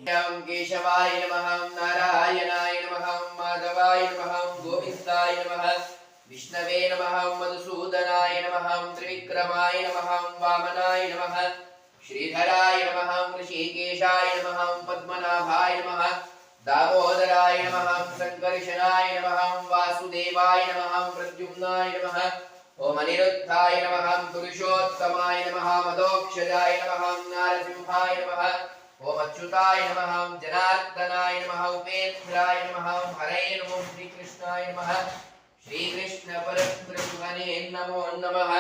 केशवाय नमः नारायणाय नमः माधवाय नमः गोविन्दाय नमः विष्णवे नमः मधुसूदनाय नमः त्रिविक्रमाय नमः वामनाय नमः श्रीधराय नमः ऋषिकेशाय नमः पद्मनाभाय नमः दामोदराय नमः संकर्षणाय नमः वासुदेवाय नमः प्रद्युम्नाय नमः ओम अनिरुद्धाय नमः पुरुषोत्तमाय नमः मदोक्षजाय नमः नारसिंहाय नमः ओम अच्युताय नमः जनार्दनाय नमः उपेन्द्राय नमः हरे नमो श्रीकृष्णाय नमः श्रीकृष्ण परब्रह्मणे नमो नमः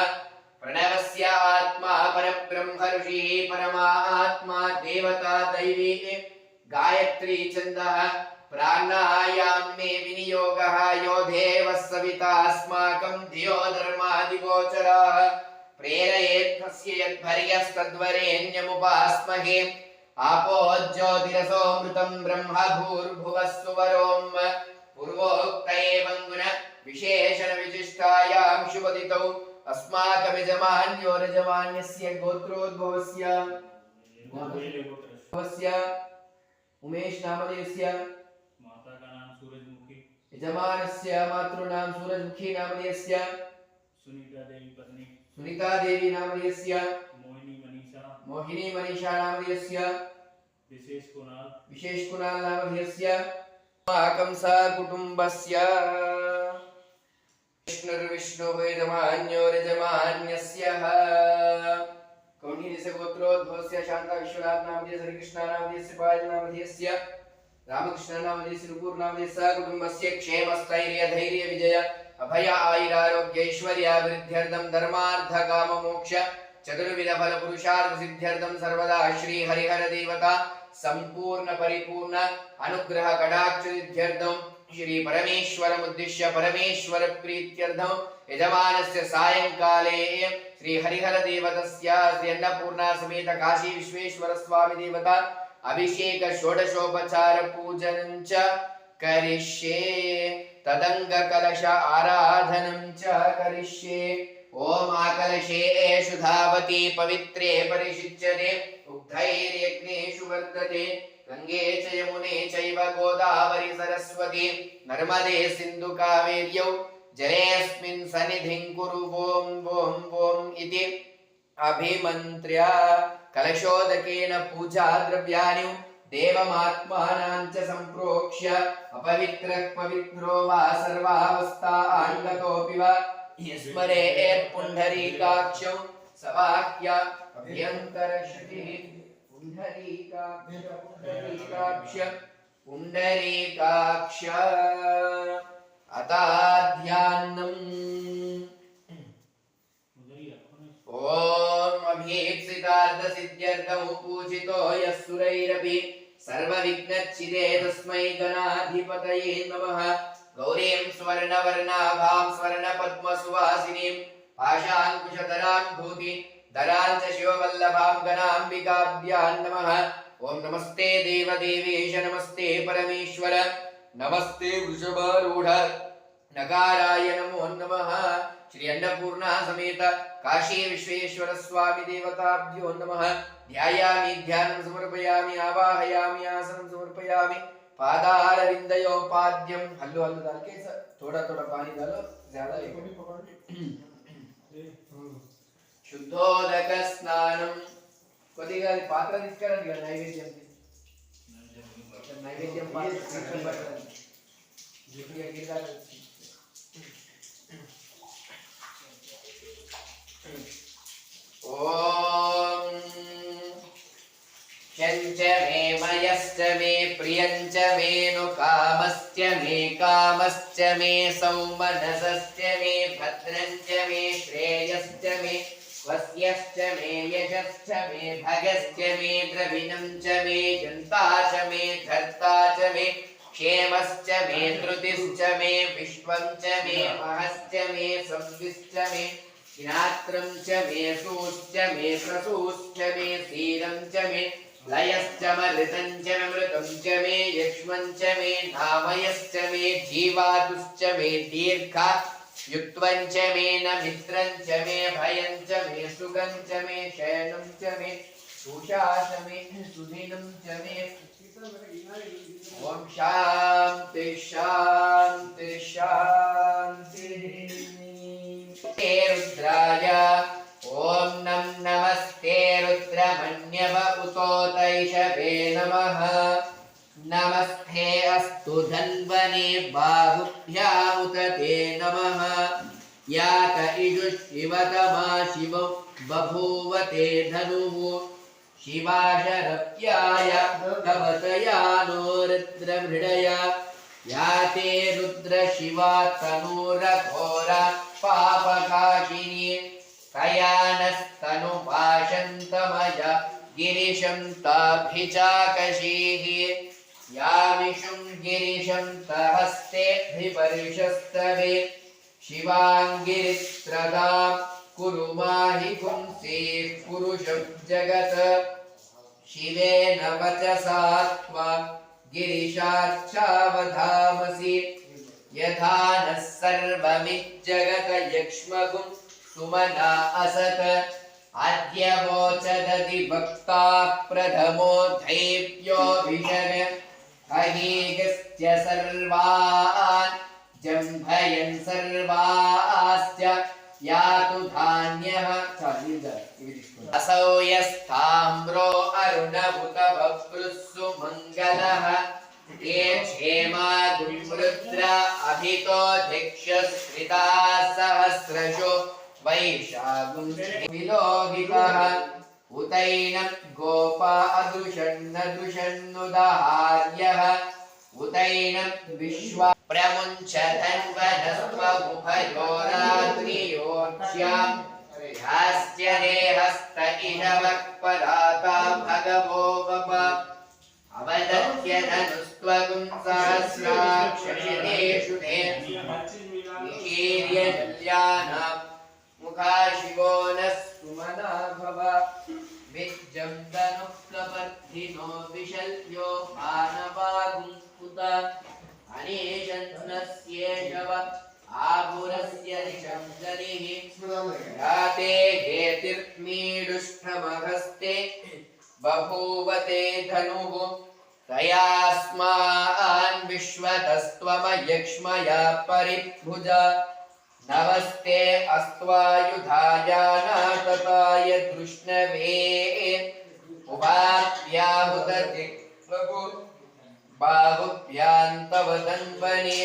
प्रणवस्य आत्मा परब्रह्म ऋषिः परमात्मा देवता दैवी गायत्री छन्दः प्राणायामे विनियोगः यो देवः सविता अस्माकं धियो धर्मादिगोचरः प्रेरयेत् तस्य यद्भर्यस्तद्वरेण्यमुपास्महे आपो ज्योतिरसोऽमृतं ब्रह्म भूर्भुवः सुवरों पूर्वोक्त एवं गुण विशेषण विशिष्टायां शुभदितौ अस्माकमिजमान्यो रजमान्यस्य गोत्रोद्भवस्य उमेश नामधेयस्य माता का नाम सूरजमुखी यजमानस्य मातृनाम सूरजमुखी नामधेयस्य सुनीता देवी नामधेयस्य मोहिनी मनीषा नामधेयस्य विशेष कुणाल नामधेयस्य अस्माकं सकुटुम्बस्य विष्णुर्विष्णुः यजमान्यो यजमान्यस्य कौंडिन्यस्य गोत्रोद्भवस्य शांता विश्वनाथ नामधेयस्य हरिकृष्ण नामधेयस्य पायल नामधेयस्य रामकृष्ण नामधेयस्य नुपूर नामधेयस्य कुटुम्बस्य क्षेमस्थैर्य धैर्य विजय अभय आयुरारोग्य ऐश्वर्याभिवृद्ध्यर्थं धर्मार्थ काम मोक्ष चतुर्विध फल पुरुषार्थ सिद्ध्यर्थं सर्वदा श्री हरिहर देवता संपूर्ण परिपूर्ण अनुग्रह कटाक्ष सिद्ध्यर्थं श्री परमेश्वरमुद्दिश्य परमेश्वर प्रीत्यर्थं यजमानस्य सायंकाले श्री हरिहर देवतस्य श्री अन्नपूर्णा समेत काशी विश्वेश्वर स्वामी देवता अभिषेक षोडशोपचार पूजनं च करिष्ये तदंग कलश आराधनं च करिष्ये ओम आकलशे शुधावती पवित्रे परिशिच्यते उग्धैर्यज्ञेषु वर्धते गंगे च यमुने चैव गोदावरी सरस्वती नर्मदे सिन्धु कावेर्यौ जलेऽस्मिन् सन्निधिं कुरु ओम ओम ओम इति अभिमन्त्र्य कलशोदकेन पूजा द्रव्याणि देवमात्मानां च सम्प्रोक्ष्य अपवित्रः पवित्रो वा सर्वावस्थाण्डकोऽपि वा स्मरेत् पुण्डरीकाक्षं सवाक्य अभ्यन्तरश्रुतिः पुण्डरीकाक्ष अताध्यानम् ओम अभीप्सितार्थ सिद्ध्यर्थं पूजितो यस्सुरैरपि सर्वविघ्नच्छिदे तस्मै गणाधिपतये नमः गौरीं स्वर्णवर्णाभां स्वर्णपद्मसुवासिनीं पाशाङ्कुशधरां भूति धरां च शिववल्लभां गणाम्बिकाभ्यां नमः ओम नमस्ते देवदेवेश नमस्ते परमेश्वर नमस्ते वृषभारूढ नगाराय नमो नमः श्री अन्नपूर्णा समेत काशी विश्वेश्वर स्वामी देवताभ्यो नमः ध्यायामि ध्यानं समर्पयामि आवाहयामि आसनं समर्पयामि पादारविन्दयोपाद्यं हल्लो हल्लो डाल के थोड़ा थोड़ा पानी डालो ज्यादा एक भी पकड़ शुद्धोदक स्नानं కొద్దిగా పాత్ర తీసుకురండి నైవేద్యం నైవేద్యం పాత్ర ओम चंच मे मयश्च मे प्रियंच मे नुकामश्च मे कामश्च मे सौमनसश्च मे भद्रंच मे श्रेयश्च मे वस्यश्च मे यशश्च मे भगश्च मे द्रविणं च मे जन्ता च मे धर्ता च मे क्षेमश्च मे धृतिश्च मे विश्वं च मे महश्च मे संविश्च मे ज्ञात्रं च मे सूश्च मे प्रसूश्च मे सीरं च मे लयश्च मृतं च मृतं च मे यक्ष्मं च मे नामयश्च मे जीवातुश्च मे दीर्घा युक्त्वं च मे न मित्रं च मे भयं च मे सुगं च मे शयनं च मे सुषा च मे सुदिनं च मे ओम शांति शांति शांति। हे रुद्राय ओम नमस्ते रुद्रमन्यव उतोतैषवे नमः। नमस्ते अस्तु धन्वने बाहुभ्यामुत ते नमः। यात इजुष्शिवतमा शिवो बभूव ते धनुः। शिवाशरप्याय कवतया नो रुद्रमृडया। या ते रुद्रशिवा तनूरघोरा पापकाशिनी। कयानस्तनुपाशन्तमया गिरिशं ताभिचाकशीः। यामिषुं गिरिशं तहस्तेऽभिपर्षस्तवे। शिवाङ्गिरित्रदां कुरु माहि पुंसीः पुरुषं जगत्। शिवेन वचसा त्वा गिरिशार्चावधामसि। यथा नः सर्वमिज्जगत यक्ष्मगुं सुमना असत्। अद्य वोचदति भक्ता प्रथमो धैर्योऽभिषग। अहीगस्य सर्वान् जम्भयन् सर्वाश्च यातु धान्यः। असौ यस्ताम्रो अरुणभुत बभ्रुः सुमङ्गलः। ये क्षेमा गुरुरुद्र अभितो धिक्षस्कृताः सहस्रशो वैशागुं विलोहितः। उतैनं गोपा अदृशन्नदृशन्नुदाहार्यः। उतैनं विश्वा प्रमुञ्चतन्वनस्त्वमुभयोरात्रियोक्ष्यां। ह्यस्य देहस्त इषवः पराता भगवो वप। अवदत्य धनुस्त्वगुं सहस्राक्षशितेषु ते। निशीर्यजल्यानां मुखा शिवो नः सुमना भव। विज्जं धनुःप्रवर्धिनो विशल्यो मानवागुंकुत। अनेशन्नस्येषव आभुरस्य दिशं गलिः। याते हेतिर्मीडुष्ठमहस्ते बभूव ते धनुः। तयास्मान् विश्वतस्त्वमयक्ष्मया परिभुज। नमस्ते अस्त्वायुधायानातताय धृष्णवे। उभाभ्याहुतदिक्लघु बाहुभ्यान्तव धन्वने।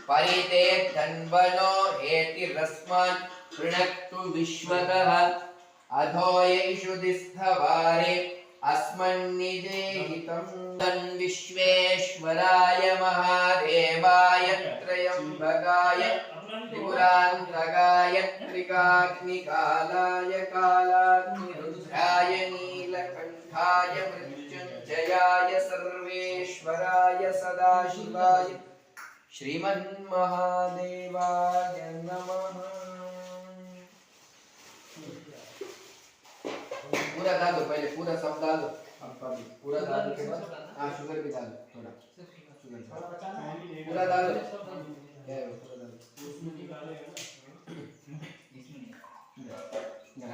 परिते धन्वनो हेतिरस्मान् पृणक्तु विश्वतः। अधोय इषुधिस्थवारे अस्मन्निदेहितं। तन्विश्वेश्वराय महादेवाय त्रयम्बकाय त्रिपुरान्तकाय त्रिकाग्निकालाय कालाग्निरुद्राय नीलकण्ठाय मृत्युञ्जयाय सर्वेश्वराय सदाशिवाय श्रीमन्महादेवाय नमः। पूरा डालो, पहले पूरा सब डालो। पूरा डालने के बाद हाँ शुगर भी डालो थोड़ा। शुगर पूरा डालो।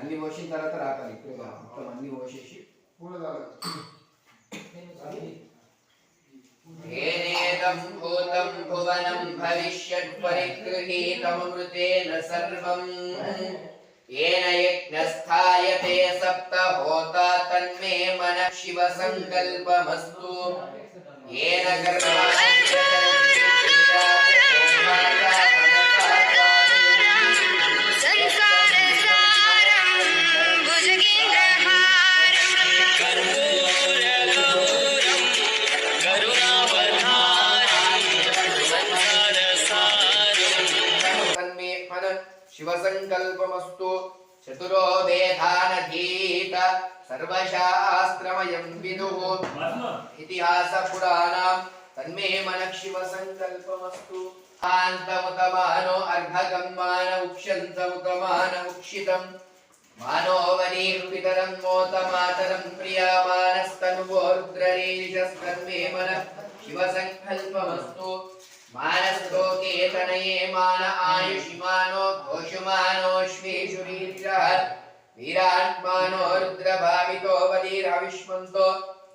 అన్ని పోసిన తర్వాత రాకాలి ఇప్పుడు మొత్తం అన్ని పోసేసి ఏనేదం భూతం భువనం భవిష్యత్ పరిగృహీతమృతేన సర్వం येन यज्ञस्थायते सप्त होता तन्मे मनः शिव संकल्पमस्तु। येन शिव संकल्पमस्तु। चतुरो वेदानधीत सर्वशास्त्रमयं विदुः। इतिहास पुराणां तन्मे मनः शिव संकल्पमस्तु। आन्तमुतमानो अर्भकं मान उक्षन्तमुतमान उक्षितं। मानो वरीर्पितरं मोतमातरं प्रियमानस्तनुवो रुद्ररीरिषस्तन्मे मनः शिव संकल्पमस्तु। मानस्तोके तनये मान आयुषिमानो घोषुमानोऽश्वेषु वीरः। वीरात्मानो रुद्रभावितो वदीरविष्मन्तो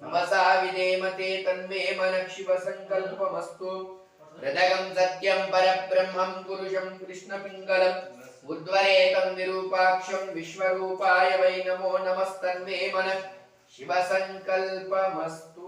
नमसा विधेमते तन्मे मनः शिवसङ्कल्पमस्तु हृदयं सत्यं परब्रह्मं पुरुषं कृष्णपिङ्गलम् उद्वरेतं विरूपाक्षं विश्वरूपाय वै नमो नमस्तन्मे मनः शिवसङ्कल्पमस्तु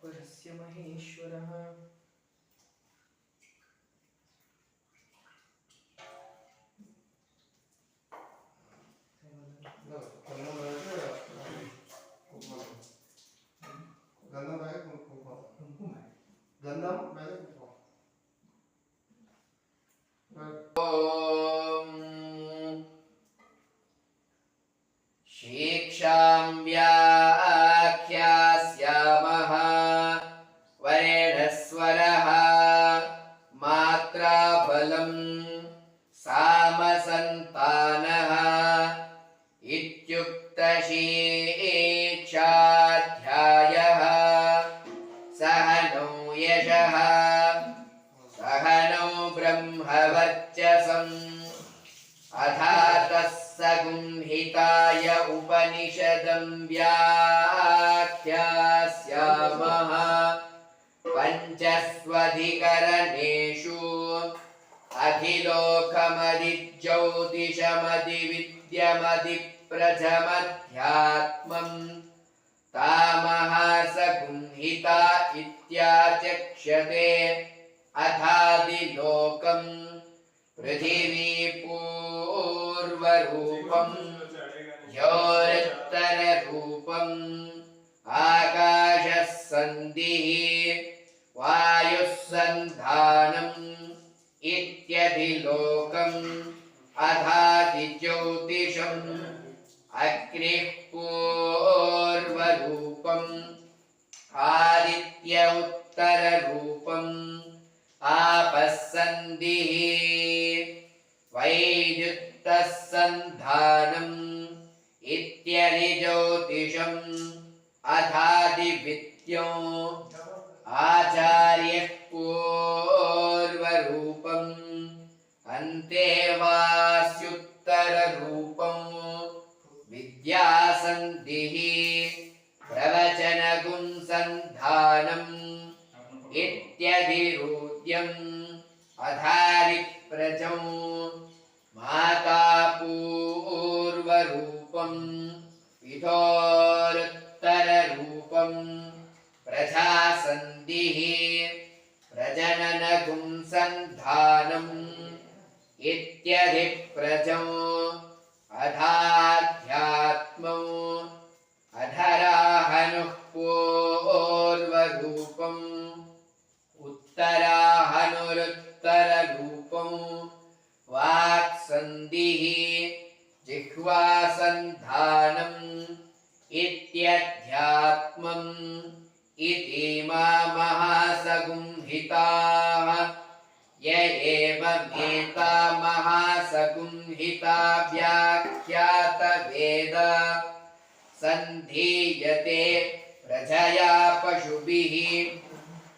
परस्य महेश्वरः शीक्षां व्याख्यास्यामः वरेणस्वरः मात्राबलं सामसन्तानः इत्युक्तशीक्षाध्यायः सहनौ यशः सहनौ ब्रह्मवर्चसम् अधातः सगुंहिताय उपनिषदं व्याख्यास्यामः पञ्चस्वधिकरणेषु अधिलोकमधिज्योतिषमधिविद्यमधिप्रथमध्यात्मम् तामहासगुंहिता इत्याचक्ष्यते अथादिलोकम् पृथिवी पूर्वरूपम् योरुत्तररूपम् आकाशः सन्धिः वायुः सन्धानम् इत्यधिलोकम् अथादिज्योतिषम् अग्निः पूर्वरूपम् आदित्य उत्तररूपम् आपः सन्धिः वैद्युतः सन्धानम् इत्यधिज्योतिषम् अथादिविद्यो आचार्यः पूर्वरूपम् अन्तेवास्युत्तररूपम् विद्यासन्धिः प्रवचनगुंसन्धानम् इत्यधिरूद्यम् अधारिप्रजौ माता पूर्वरूपम् पितोरुत्तररूपम् प्रजासन्धिः प्रजननगुंसन्धानम् इत्यधिप्रजौ अधाध्यात्मौ अधराहनुः पूर्वरूपम् उत्तराहनुरुत्तररूपम् वाक्सन्धिः जिह्वासन्धानम् इत्यध्यात्मम् इतीमा महासगुंहिताः य एवमेता महासगुंहिता व्याख्यातवेद सन्धीयते प्रजया पशुभिः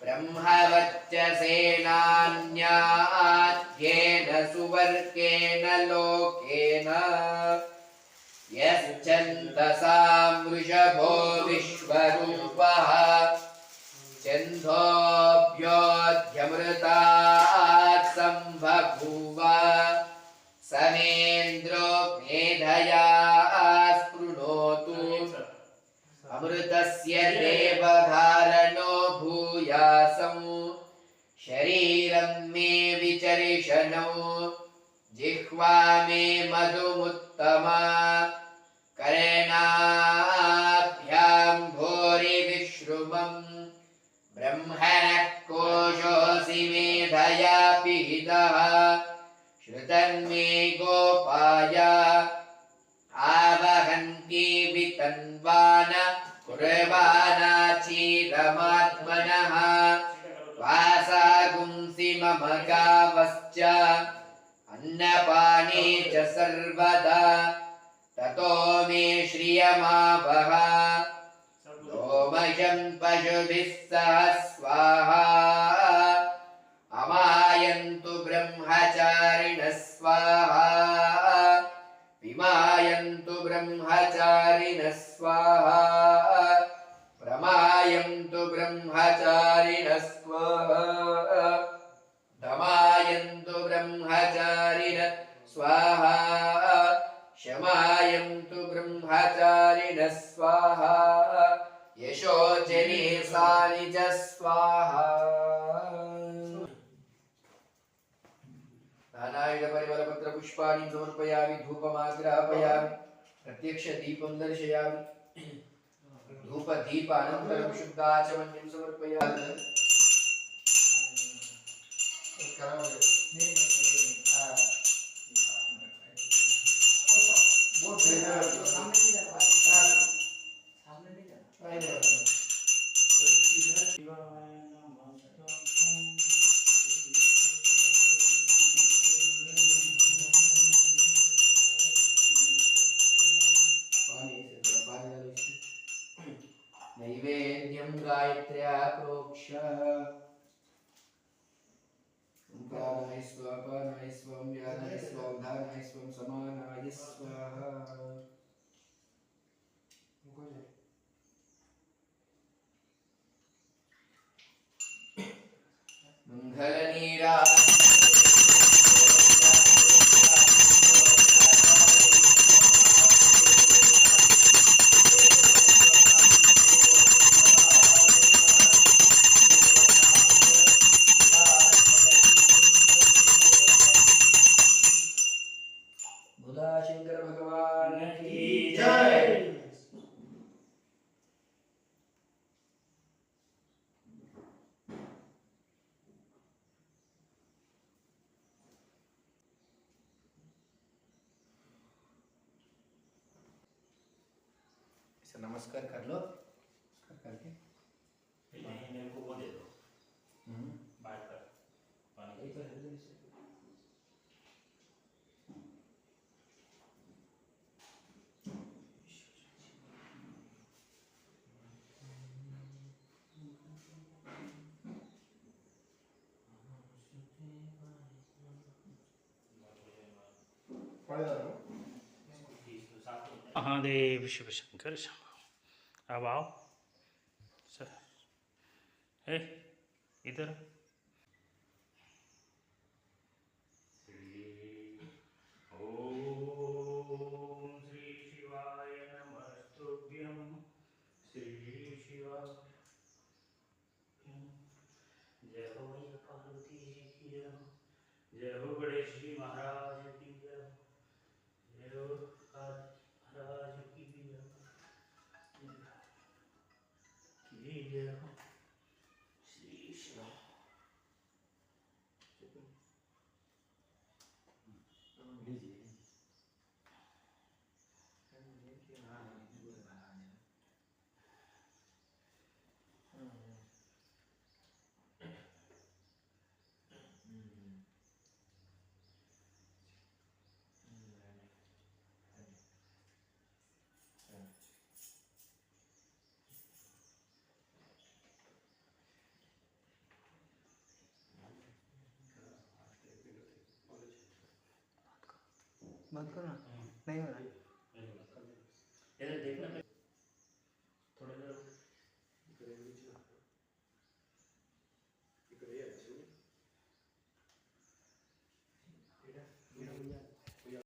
ब्रह्मवर्चसेनान्याद्येन सुवर्गेण लोकेन यश्चन्दसां वृषभो विश्वरूपः छन्दोभ्योऽध्यमृतात् सम्बभूव समेन्द्रो मेधया स्पृणोतु अमृतस्य देवधारणो भूयासं शरीरं मे विचरिषणौ जिह्वा मे मधुमुत्तमा कर्णाभ्यां भूरिविश्रुवम् ब्रह्मणः कोशोऽसि मेधया पिहितः श्रुतन्मे गोपाय आवहन्ति वितन्वान कुर्वाणाचीरमात्मनः समगावश्च अन्नपाने च सर्वदा ततो मे श्रियमावह लोमशं पशुभिः सह स्वाहा अमायन्तु ब्रह्मचारिणः स्वाहा विमायन्तु ब्रह्मचारिणः स्वाहा प्रमायन्तु ब्रह्मचारिणः स्वाहा दमायन्तु ब्रह्मचारिणः स्वाहा शमायन्तु ब्रह्मचारिणः स्वाहा यशोचने सानि च स्वाहा नानायुध परिमल पत्र पुष्पाणि समर्पयामि धूपमाग्रापयामि प्रत्यक्ष दीपं दर्शयामि धूप दीप अनन्तरं शुद्धाचमन्यं समर्पयामि नैवेद्यं गायत्र्या प्रोक्ष प्राणाय स्वाहा अपानाय स्वाहा व्यानाय स्वाहा उदानाय स्वाहा समानाय स्वाहा मंगलनीरा शंकर भगवान की जय। नमस्कार कर लो करके मेरे को वो दे दो बाहर कर पानी का महादेव शिव शंकर शंभो। अब आओ सर, इधर ओम श्री शिवाय नमस्तुभ्यं श्री शिवाय जय हो मैया पार्वती जी की जय हो गणेश जी महाराज की जय हो महाराज की जय हो श्री शिव बंद करो ना, नहीं हो रहा। इधर देखना।